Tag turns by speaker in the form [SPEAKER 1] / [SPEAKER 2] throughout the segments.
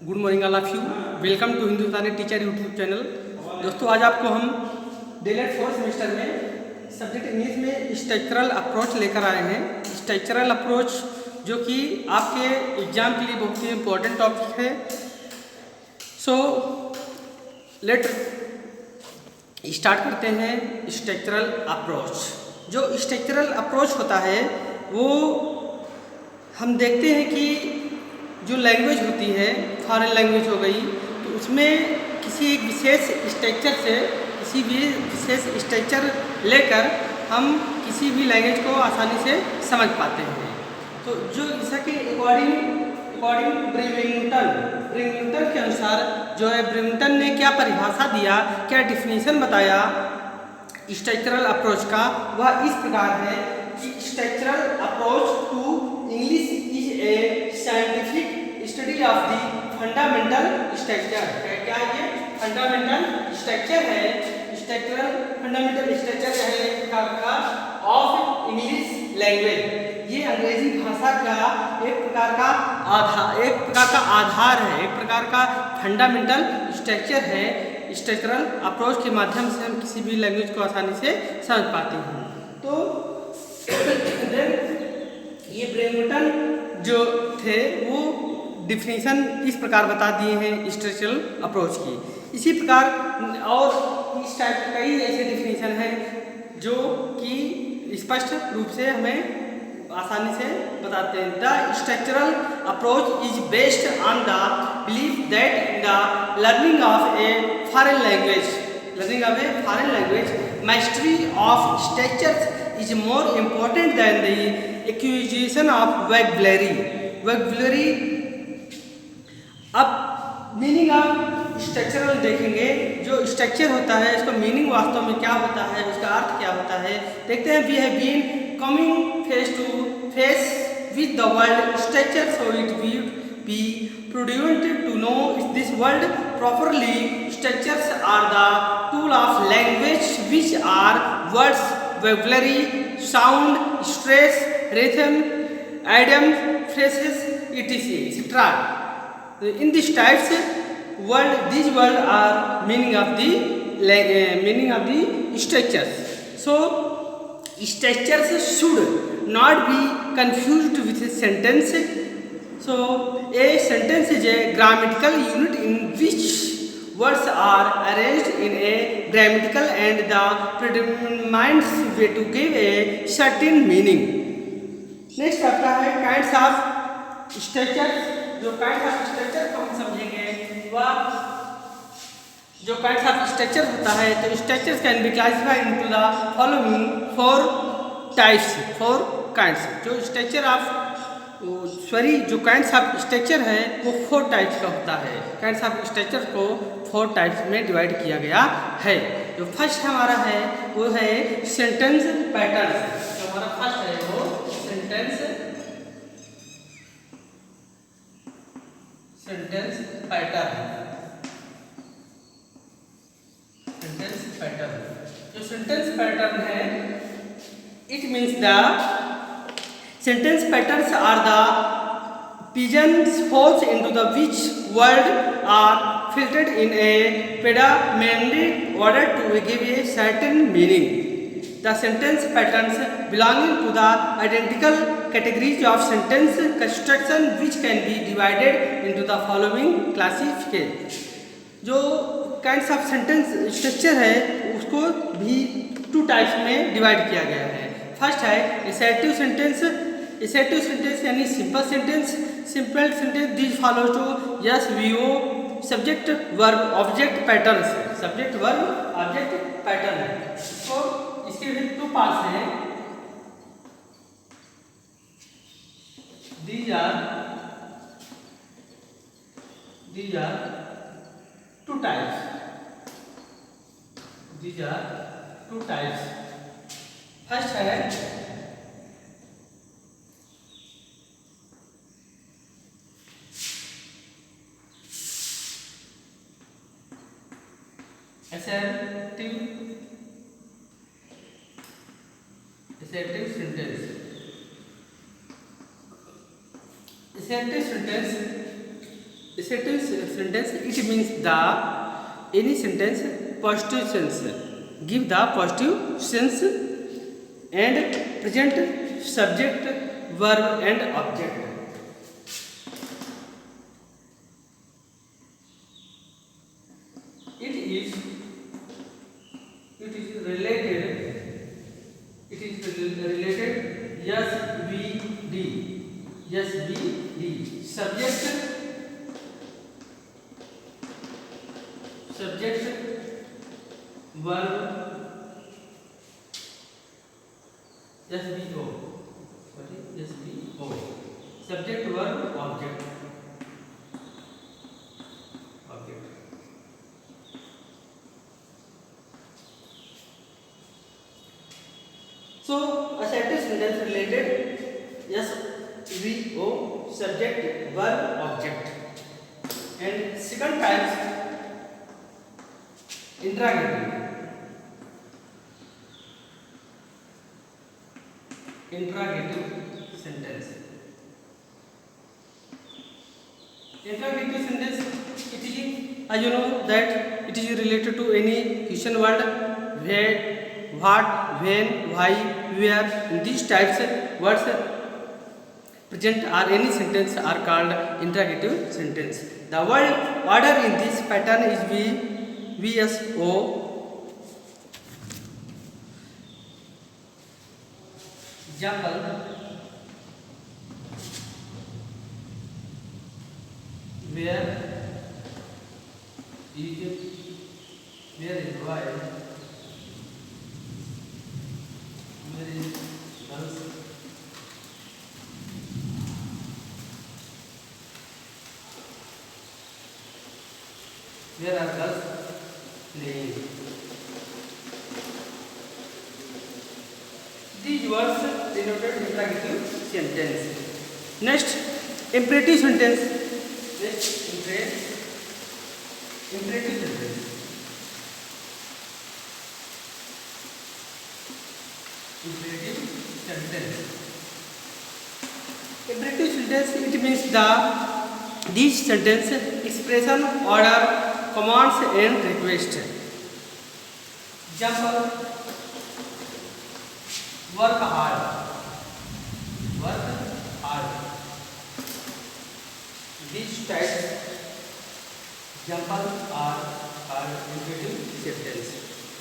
[SPEAKER 1] Good morning all of you. Welcome to Hindustani teacher YouTube channel. दोस्तों आज आपको हम डीएलएड फोर्थ सेमेस्टर में सब्जेक्ट इंग्लिश में स्ट्रक्चरल अप्रोच लेकर आए हैं। स्ट्रक्चरल अप्रोच जो कि आपके एग्जाम के लिए बहुत ही इम्पोर्टेंट टॉपिक है। सो लेट स्टार्ट करते हैं स्ट्रक्चरल अप्रोच। जो स्ट्रक्चरल अप्रोच होता है वो हम देखते हैं कि जो लैंग्वेज होती है, फॉरेन लैंग्वेज हो गई, तो उसमें किसी एक विशेष स्ट्रक्चर से किसी भी विशेष स्ट्रक्चर लेकर हम किसी भी लैंग्वेज को आसानी से समझ पाते हैं। तो जो इसके अकॉर्डिंग ब्रिंगटन के अनुसार जो है, ब्रिंगटन ने क्या परिभाषा दिया, क्या डिफिनीशन बताया स्ट्रक्चरल अप्रोच का, वह इस प्रकार है कि structural approach to English is a scientific study of the fundamental structure. क्या ये फंडामेंटल स्ट्रक्चर है? स्ट्रक्चरल फंडामेंटल स्ट्रक्चर है ऑफ इंग्लिश लैंग्वेज। ये अंग्रेजी भाषा का एक प्रकार का आधार है, एक प्रकार का फंडामेंटल स्ट्रक्चर है। स्ट्रक्चरल अप्रोच के माध्यम से हम किसी भी लैंग्वेज को आसानी से समझ पाते हैं। तो ये ब्रिंगटन जो थे वो डिफिनीशन इस प्रकार बता दिए हैं स्ट्रक्चरल अप्रोच की। इसी प्रकार और इस टाइप के कई ऐसे डिफिनीशन हैं जो कि स्पष्ट रूप से हमें आसानी से बताते हैं। The structural approach is based on the belief that in the learning of a foreign language mastery of structures is more important than the acquisition of vocabulary। अब मीनिंग ऑफ स्ट्रक्चरल देखेंगे। जो स्ट्रक्चर होता है इसका meaning वास्तव में क्या होता है, उसका अर्थ क्या होता है, देखते हैं। We have been coming face to face with the world structure, so it will be prudent to know this world properly। Structures are the tool of language which are words, vocabulary, sound, stress, rhythm, idioms, phrases, etc. etc. In these types these words are meaning of the structures. So structures should not be confused with a sentence. So a sentence is a grammatical unit in which words are arranged in a grammatical and the predominant way to give a certain meaning। Next आपका है kinds of structure. जो kinds of structure को हम समझेंगे वह जो kinds of structure होता है, तो structures can be classified into the following four kinds. जो स्ट्रक्चर ऑफ जो काइंड्स ऑफ स्ट्रक्चर है वो 4 टाइप्स का होता है। काइंड्स ऑफ स्ट्रक्चर को 4 टाइप्स में डिवाइड किया गया है। जो फर्स्ट हमारा है वो है सेंटेंस पैटर्न। जो हमारा फर्स्ट है वो सेंटेंस पैटर्न। जो सेंटेंस पैटर्न है, it means the sentence patterns are the pigeons holes into the which words are filtered in a predominant order to give a certain meaning। The sentence patterns belonging to the identical categories of sentence construction which can be divided into the following classification। जो kinds of sentence structure है उसको भी 2 types में divide किया गया है। First है assertive sentence यानी simple sentence this follow to S V O subject verb object pattern. तो इसके भी 2 पार्ट्स हैं। these are 2 types। फर्स्ट है assertive sentence। assertive sentence assertive sentence, it means the any sentence positive sense, give the positive sense and present subject, verb and object. It is related, SVD, subject, verb, SVO, subject, verb, object. So assertive sentence related SVO, subject, verb, object. And second type, interrogative. Sentence. Interrogative sentence, it is, as you know that it is related to any question word, where, what, when, why, where. These types words present or any sentence are called interrogative sentence. The word order in this pattern is VSO. Example: where is why, where is girls, where are girls playing. These words denoted interrogative sentence. Next, imperative sentence. Imperative sentence. Imperative sentence, it means this sentence expression, order, commands and request. Example: work hard. These types examples are called imperative sentence.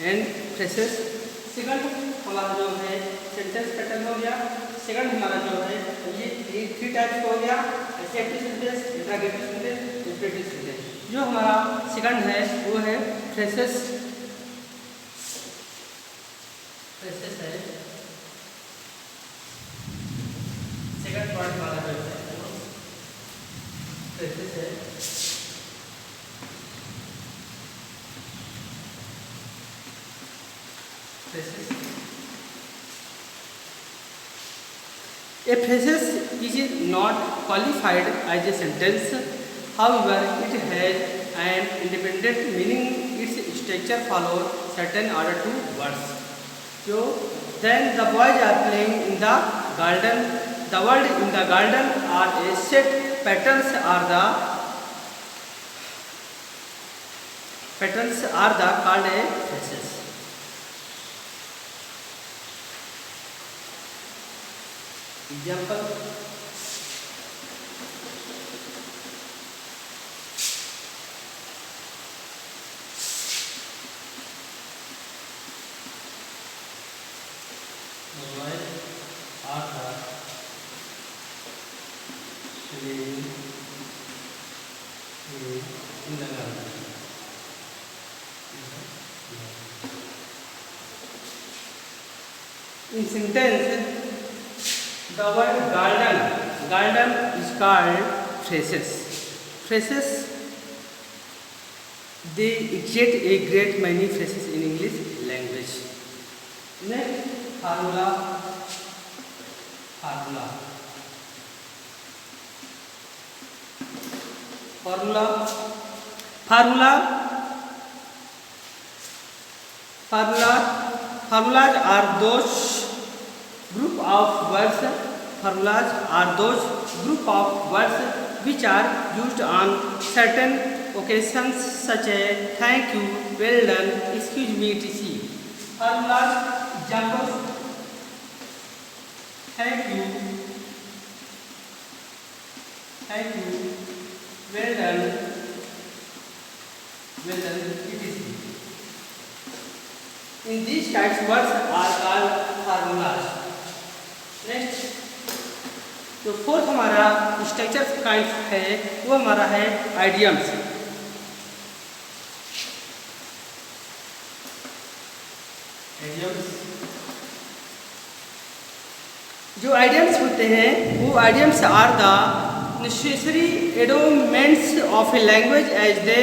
[SPEAKER 1] And phrases, second हमारा जो है sentence pattern हो गया। Second हमारा जो है ये three types हो गया, assertive sentence, interrogative sentence, imperative sentence. जो हमारा सेकंड है वो है फ्रेसेस है। सेकंड पार्ट हमारा जो है फ्रेसेस है। A phrase is not qualified as a sentence, however, it has an independent meaning. Its structure follows certain order to words. So, then the boys are playing in the garden. The word in the garden are a set. Patterns are the called a phrases. Example: in sentence, the word garden is called phrases. Phrases, they exist a great many phrases in English language. Next, formula. Formulas are those group of words which are used on certain occasions such as thank you, well done, excuse me, etc. Formulas, examples: thank you, well done, etc. In these types words are called formulas. Next जो fourth हमारा structure kind है वो हमारा है idioms. जो idioms होते हैं वो idioms are the necessary adornments of a language as they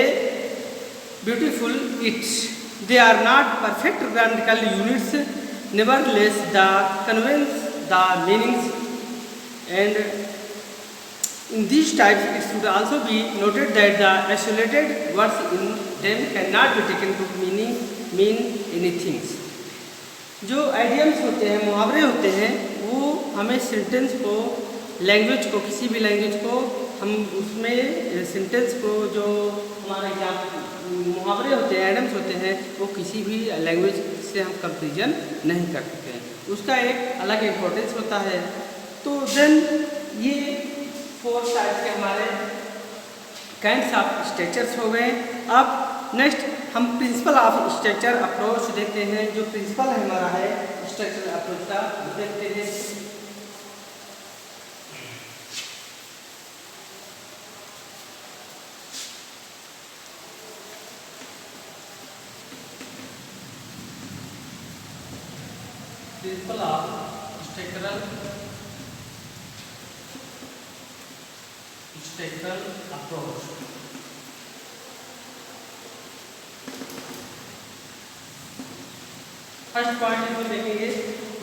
[SPEAKER 1] beautiful its. They are not perfect grammatical units, nevertheless the conveys the meanings, and in these types it should also be noted that the isolated words in them cannot be taken to mean anything. जो idioms होते हैं, मुहावरे होते हैं, वो हमें sentence को, language को, किसी भी लैंग्वेज को हम उसमें सेंटेंस को जो हमारे यहाँ मुहावरे होते हैं, आइडियम्स होते हैं, वो किसी भी लैंग्वेज से हम कंपेरिजन नहीं कर सकते हैं, उसका एक अलग इम्पोर्टेंस होता है। तो देन ये 4 टाइप्स के हमारे काइंड्स ऑफ स्ट्रक्चर्स हो गए। अब नेक्स्ट हम प्रिंसिपल ऑफ स्ट्रक्चर अप्रोच देखते हैं। जो प्रिंसिपल हमारा है स्ट्रक्चर अप्रोच का देखते हैं। Principle of structural approach. First point हम देखेंगे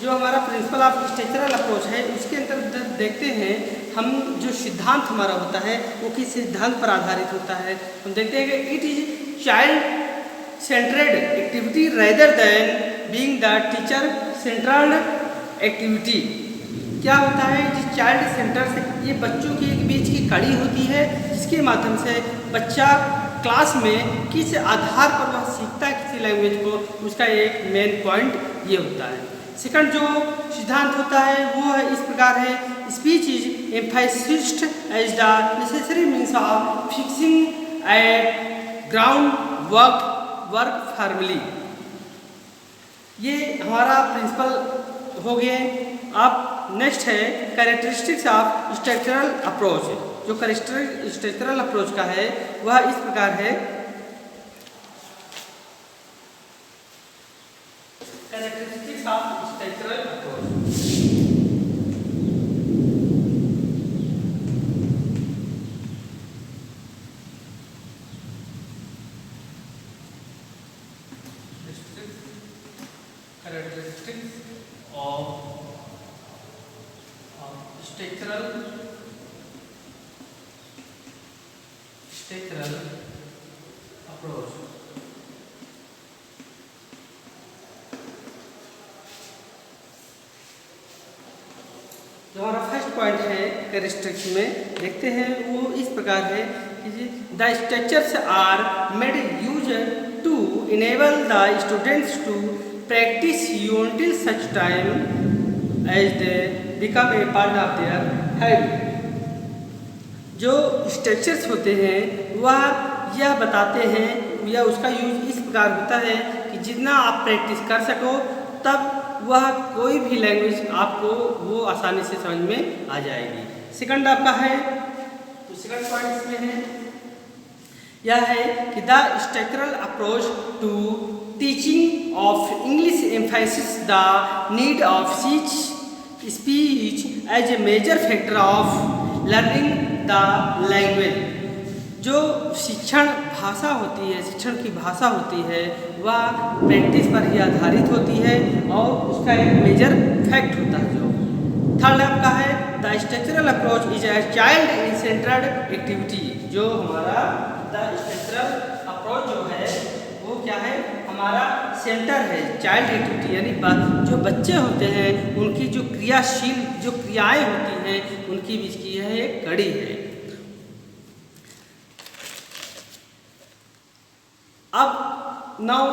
[SPEAKER 1] जो हमारा प्रिंसिपल ऑफ स्ट्रक्चरल अप्रोच है, उसके अंदर देखते हैं हम जो सिद्धांत हमारा होता है वो किस सिद्धांत पर आधारित होता है। हम देखते हैं कि it is child centred activity rather than being the teacher central activity. क्या होता है जिस चाइल्ड सेंटर से, ये बच्चों के बीच की कड़ी होती है जिसके माध्यम से बच्चा क्लास में किस आधार पर वह सीखता है किसी लैंग्वेज को, उसका एक मेन पॉइंट ये होता है। सेकंड जो सिद्धांत होता है वो है इस प्रकार है, speech is emphasised as the necessary means of fixing a ground work formally. ये हमारा प्रिंसिपल हो गए। अब नेक्स्ट है कैरेक्टरिस्टिक्स ऑफ स्ट्रक्चरल अप्रोच। जो स्ट्रक्चरल अप्रोच का है वह इस प्रकार है, characteristics of structural approach. Characteristics of structural approach। जो हमारा फर्स्ट पॉइंट है कैरेक्टरिस्टिक्स में देखते हैं वो इस प्रकार है कि the structures are made use to enable the students to practice until such time as they become a part of their habit। जो स्ट्रक्चर्स होते हैं वह यह बताते हैं या उसका यूज इस प्रकार होता है कि जितना आप प्रैक्टिस कर सको तब वह कोई भी लैंग्वेज आपको वो आसानी से समझ में आ जाएगी। सेकंड आपका है, तो सेकंड पॉइंट इसमें है यह है कि the structural approach to teaching of English emphasis the need of speech as a major factor of learning the language. जो शिक्षण भाषा होती है, शिक्षण की भाषा होती है, वह प्रैक्टिस पर ही आधारित होती है और उसका एक मेजर फैक्ट होता है। जो थर्ड आपका है the structural approach is a child centred activity. जो हमारा द स्ट्रक्चरल अप्रोच जो है वो क्या है, हमारा सेंटर है, चाइल्ड एक्टिविटी, यानी जो बच्चे होते हैं उनकी जो क्रियाशील जो क्रियाएं होती हैं उनकी बीच की यह एक कड़ी है। अब नाउ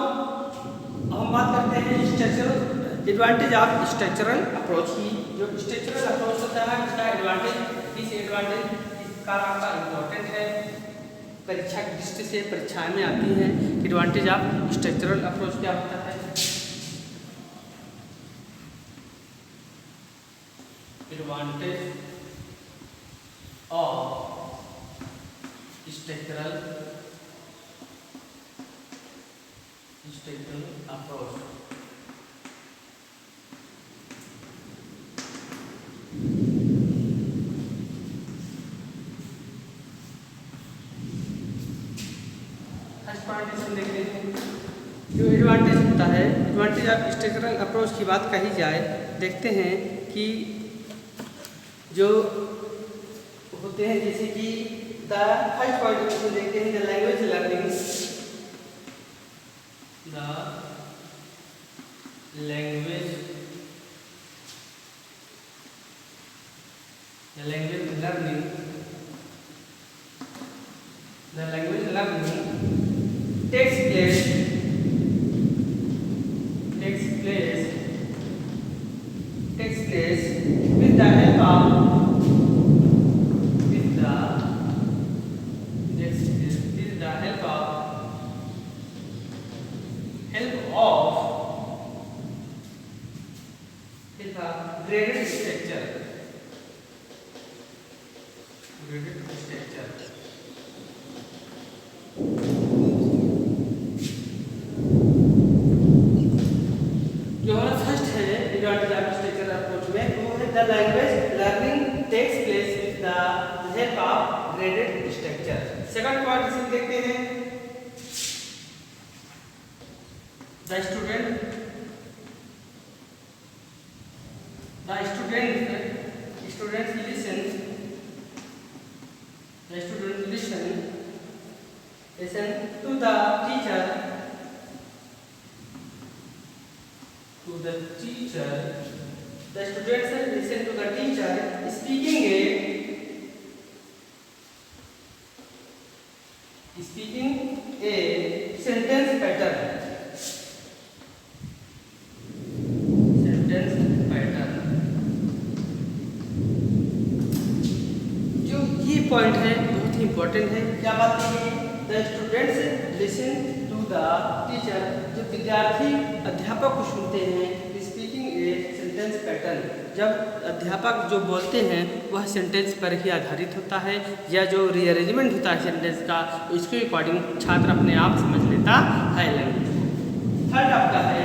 [SPEAKER 1] हम बात करते हैं structural advantage of structural approach की। जो स्ट्रक्चरल अप्रोच होता है उसका एडवांटेज, डिसएडवांटेज इसका आपका इम्पोर्टेंट है, परीक्षा की दृष्टि से परीक्षाएं में आती हैं। एडवांटेज ऑफ स्ट्रक्चरल अप्रोच क्या होता है? Advantage of structural approach. First point इसमें देख लेते हैं। जो एडवांटेज होता है, एडवांटेज ऑफ स्ट्रक्चरल अप्रोच की बात कही जाए, देखते हैं कि जो होते हैं जैसे कि द फर्स्ट पॉइंट इसमें देखते हैं the language learning, the language learning takes place with the help of graded structure। जो हमारा फर्स्ट है एडवांटेज ऑफ स्ट्रक्चरल अप्रोच में, वो है the language learning takes place with the help of graded structure. Second point इसमें देखते हैं the student listen to the teacher, the students listen to the teacher speaking a sentence pattern। जो ये point है बहुत ही इंपॉर्टेंट है। क्या बात है? The students listen to the teacher, जो विद्यार्थी अध्यापक को सुनते हैं स्पीकिंग ए सेंटेंस पैटर्न, जब अध्यापक जो बोलते हैं वह सेंटेंस पर ही आधारित होता है, या जो रीअरेंजमेंट होता है सेंटेंस का उसके अकॉर्डिंग छात्र अपने आप समझ लेता है लैंग्वेज। थर्ड आपका है